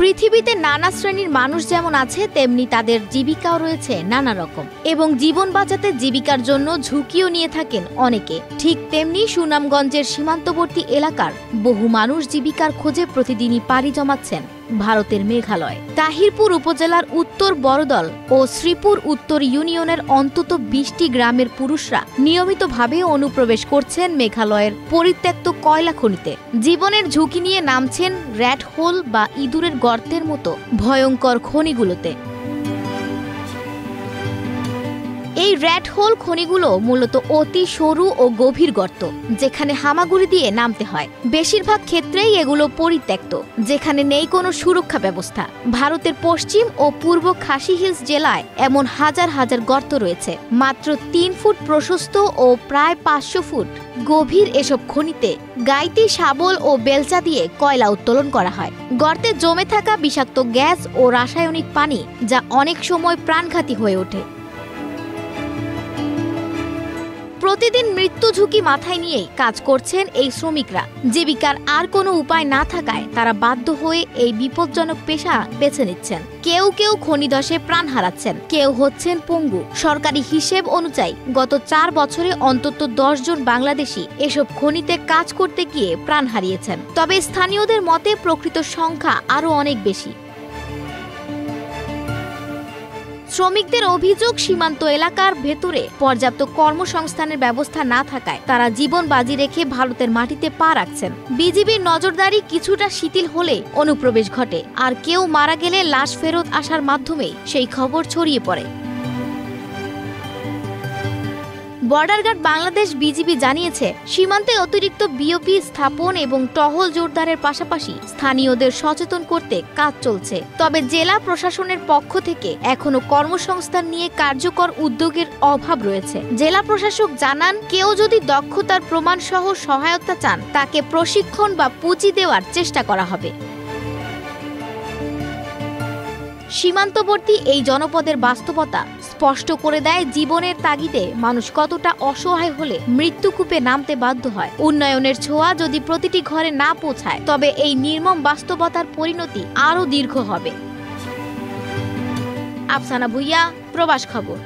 পৃথিবীতে নানা শ্রেণীর মানুষ যেমন আছে তেমনি তাদের জীবিকাও রয়েছে নানা রকম এবং জীবন বাঁচাতে জীবিকার জন্য ঝুঁকিও নিয়ে থাকেন অনেকে। ঠিক তেমনি সুনামগঞ্জের সীমান্তবর্তী এলাকার বহু মানুষ জীবিকার খোঁজে প্রতিদিনই পাড়ি জমাচ্ছেন ভারতের মেঘালয়। তাহিরপুর উপজেলার উত্তর বড়দল ও শ্রীপুর উত্তর ইউনিয়নের অন্তত ২০টি গ্রামের পুরুষরা নিয়মিতভাবে অনুপ্রবেশ করছেন মেঘালয়ের পরিত্যক্ত কয়লা খনিতে। জীবনের ঝুঁকি নিয়ে নামছেন র্যাট হোল বা ইঁদুরের গর্তের মতো ভয়ঙ্কর খনিগুলোতে। এই র্যাট হোল খনিগুলো মূলত অতি সরু ও গভীর গর্ত, যেখানে হামাগুড়ি দিয়ে নামতে হয়। বেশিরভাগ ক্ষেত্রেই এগুলো পরিত্যক্ত, যেখানে নেই কোনো সুরক্ষা ব্যবস্থা। ভারতের পশ্চিম ও পূর্ব খাসি হিলস জেলায় এমন হাজার হাজার গর্ত রয়েছে। মাত্র ৩ ফুট প্রশস্ত ও প্রায় ৫০০ ফুট গভীর এসব খনিতে গাইতি, শাবল ও বেলচা দিয়ে কয়লা উত্তোলন করা হয়। গর্তে জমে থাকা বিষাক্ত গ্যাস ও রাসায়নিক পানি, যা অনেক সময় প্রাণঘাতী হয়ে ওঠে। প্রতিদিন মৃত্যু ঝুঁকি মাথায় নিয়েই কাজ করছেন এই শ্রমিকরা। জীবিকার আর কোনো উপায় না থাকায় তারা বাধ্য হয়ে এই বিপজ্জনক পেশা বেছে নিচ্ছেন। কেউ কেউ খনিধসে প্রাণ হারাচ্ছেন, কেউ হচ্ছেন পঙ্গু। সরকারি হিসেব অনুযায়ী গত ৪ বছরে অন্তত ১০ জন বাংলাদেশি এসব খনিতে কাজ করতে গিয়ে প্রাণ হারিয়েছেন। তবে স্থানীয়দের মতে প্রকৃত সংখ্যা আরও অনেক বেশি। শ্রমিকদের অভিযোগ, সীমান্ত এলাকার ভেতরে পর্যাপ্ত কর্মসংস্থানের ব্যবস্থা না থাকায় তারা জীবন বাজি রেখে ভারতের মাটিতে পা রাখছেন। বিজিবির নজরদারি কিছুটা শিথিল হলে অনুপ্রবেশ ঘটে, আর কেউ মারা গেলে লাশ ফেরত আসার মাধ্যমেই সেই খবর ছড়িয়ে পড়ে। বর্ডার গার্ড বাংলাদেশ বিজিবি জানিয়েছে, সীমান্তে অতিরিক্ত বিওপি স্থাপন এবং টহল জোরদারের পাশাপাশি স্থানীয়দের সচেতন করতে কাজ চলছে। তবে জেলা প্রশাসনের পক্ষ থেকে এখনো কর্মসংস্থান নিয়ে কার্যকর উদ্যোগের অভাব রয়েছে। জেলা প্রশাসক জানান, কেউ যদি দক্ষতার প্রমাণ সহ সহায়তা চান তাকে প্রশিক্ষণ বা পুঁজি দেওয়ার চেষ্টা করা হবে। সীমান্তবর্তী এই জনপদের বাস্তবতা স্পষ্ট করে দেয় জীবনের তাগিদে মানুষ কতটা অসহায় হলে মৃত্যুকূপে নামতে বাধ্য হয়। উন্নয়নের ছোঁয়া যদি প্রতিটি ঘরে না পৌঁছায় তবে এই নির্মম বাস্তবতার পরিণতি আরও দীর্ঘ হবে। আফসানা ভুইয়া, প্রবাস খবর।